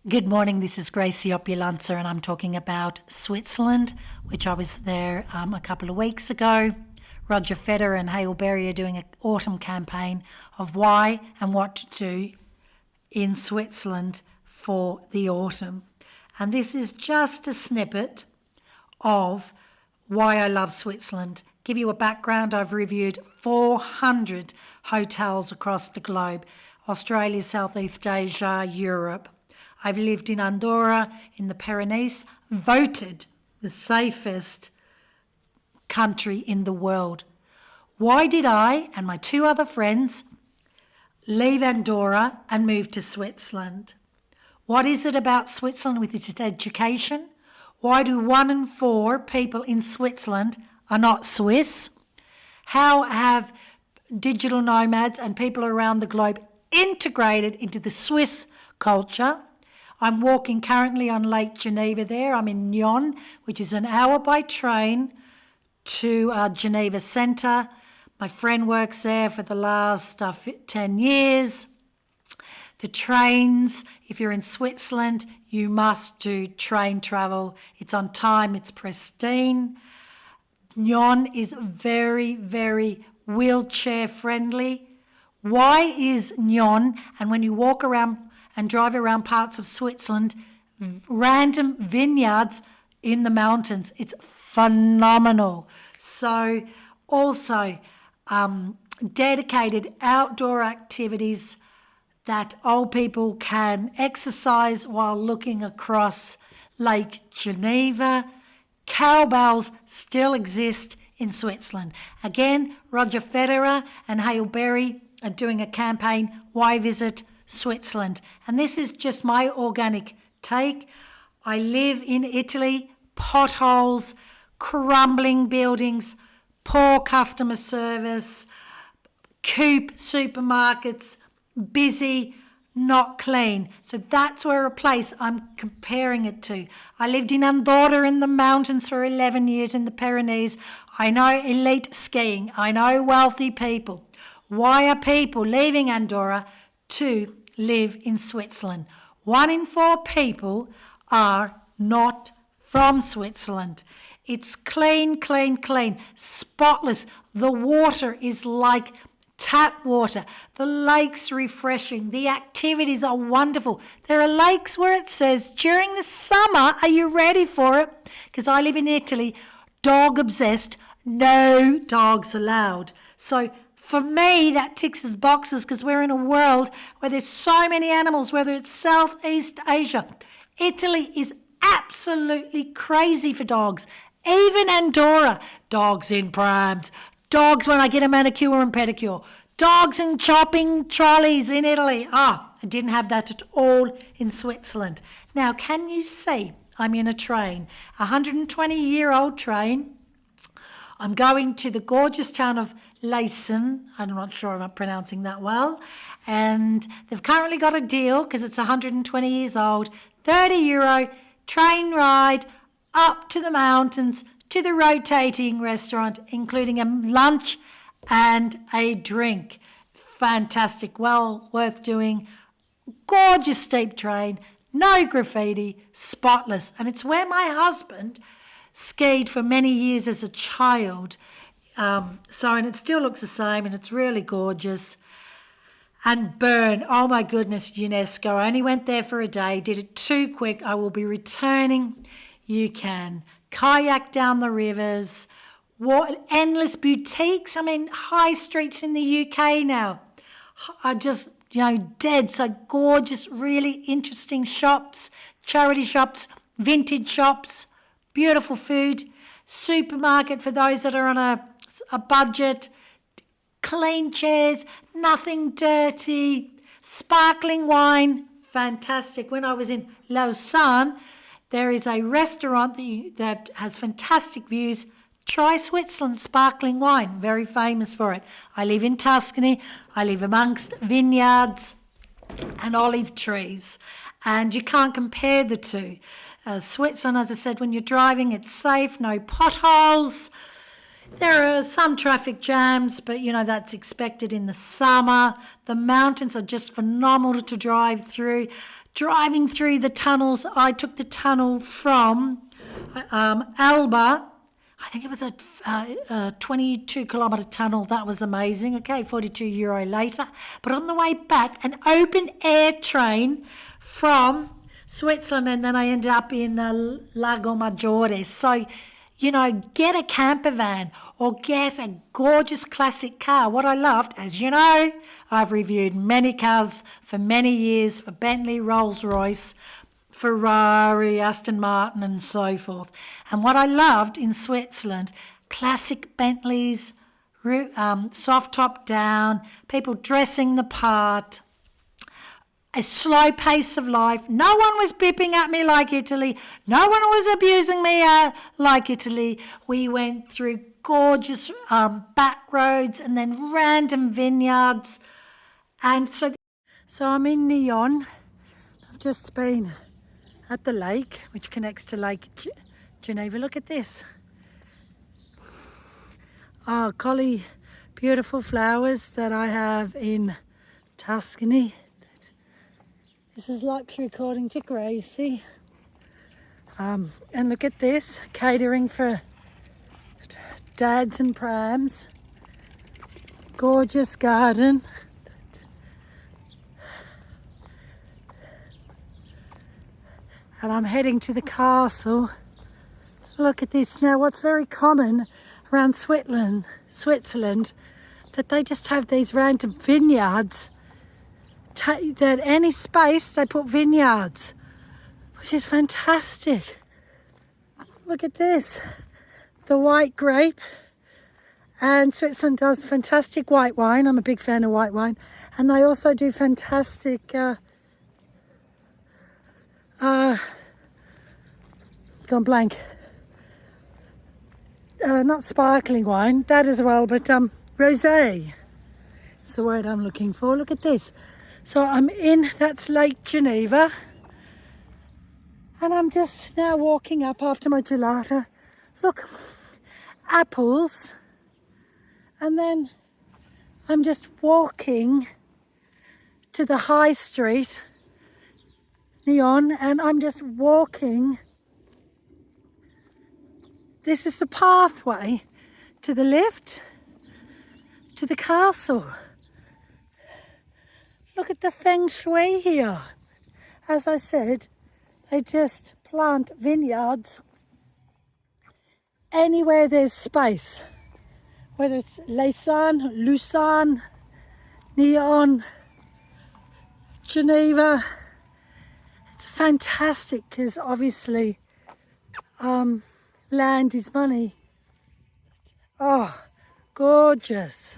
Good morning, this is Gracie Opulanza and I'm talking about Switzerland, which I was there a couple of weeks ago. Roger Federer and Halle Berry are doing an autumn campaign of why and what to do in Switzerland for the autumn. And this is just a snippet of why I love Switzerland. Give you a background, I've reviewed 400 hotels across the globe, Australia, Southeast Asia, Europe. I've lived in Andorra, in the Pyrenees, voted the safest country in the world. Why did I and my two other friends leave Andorra and move to Switzerland? What is it about Switzerland with its education? Why do 1 in 4 people in Switzerland are not Swiss? How have digital nomads and people around the globe integrated into the Swiss culture? I'm walking currently on Lake Geneva there. I'm in Nyon, which is an hour by train to Geneva Centre. My friend works there for the last 10 years. The trains, if you're in Switzerland, you must do train travel. It's on time, it's pristine. Nyon is very, very wheelchair friendly. Why is Nyon, and when you walk around and drive around parts of Switzerland, random vineyards in the mountains, it's phenomenal. So also dedicated outdoor activities that old people can exercise while looking across Lake Geneva. Cowbells still exist in Switzerland. Again, Roger Federer and Halle Berry are doing a campaign, Why Visit Switzerland? And this is just my organic take. I live in Italy, potholes, crumbling buildings, poor customer service, coop supermarkets, busy, not clean. So that's where a place I'm comparing it to. I lived in Andorra in the mountains for 11 years in the Pyrenees. I know elite skiing. I know wealthy people. Why are people leaving Andorra to live in Switzerland? 1 in 4 people are not from Switzerland. It's clean, clean, clean, spotless. The water is like tap water. The lake's refreshing. The activities are wonderful. There are lakes where it says, during the summer, are you ready for it? Because I live in Italy, dog obsessed, no dogs allowed. So for me, that ticks as boxes because we're in a world where there's so many animals, whether it's Southeast Asia. Italy is absolutely crazy for dogs. Even Andorra, dogs in prams, dogs when I get a manicure and pedicure, dogs in shopping trolleys in Italy. I didn't have that at all in Switzerland. Now, can you see I'm in a train, a 120-year-old train. I'm going to the gorgeous town of Leysin. I'm not sure if I'm pronouncing that well. And they've currently got a deal because it's 120 years old, €30 train ride up to the mountains to the rotating restaurant, including a lunch and a drink. Fantastic, well worth doing. Gorgeous steep train, no graffiti, spotless. And it's where my husband skied for many years as a child. And it still looks the same and it's really gorgeous. And Bern, oh my goodness, UNESCO. I only went there for a day, did it too quick. I will be returning. You can kayak down the rivers, endless boutiques. I mean, high streets in the UK now are just, dead. So gorgeous, really interesting shops, charity shops, vintage shops, beautiful food, supermarket for those that are on a budget, clean chairs, nothing dirty, sparkling wine, fantastic. When I was in Lausanne, there is a restaurant that has fantastic views. Try Switzerland sparkling wine, very famous for it. I live in Tuscany. I live amongst vineyards and olive trees, and you can't compare the two. Switzerland, as I said, when you're driving, it's safe, no potholes. There are some traffic jams, but you know, that's expected in the summer. The mountains are just phenomenal to drive through. Driving through the tunnels, I took the tunnel from Alba. I think it was a 22-kilometre tunnel. That was amazing. Okay, €42 later. But on the way back, an open air train from Switzerland, and then I ended up in Lago Maggiore. So, you know, get a camper van or get a gorgeous classic car. What I loved, as you know, I've reviewed many cars for many years, for Bentley, Rolls-Royce, Ferrari, Aston Martin and so forth. And what I loved in Switzerland, classic Bentleys, soft top down, people dressing the part, a slow pace of life. No one was bipping at me like Italy. No one was abusing me like Italy. We went through gorgeous back roads and then random vineyards. And so I'm in Nyon. I've just been at the lake, which connects to Lake Geneva. Look at this. Oh, golly, beautiful flowers that I have in Tuscany. This is luxury according to Gracie. And look at this, catering for dads and prams. Gorgeous garden. And I'm heading to the castle. Look at this. Now, what's very common around Switzerland, that they just have these random vineyards. That any space they put vineyards, which is fantastic. Look at this, the white grape. And Switzerland does fantastic white wine. I'm a big fan of white wine. And they also do fantastic gone blank. Not sparkling wine, that as well, but rosé. It's the word I'm looking for. Look at this. So I'm in, that's Lake Geneva. And I'm just now walking up after my gelato. Look, apples. And then I'm just walking to the high street, Nyon, and I'm just walking. This is the pathway to the lift, to the castle. Look at the feng shui here. As I said, they just plant vineyards anywhere there's space. Whether it's Leysin, Lucerne, Nyon, Geneva. It's fantastic because obviously land is money. Oh, gorgeous.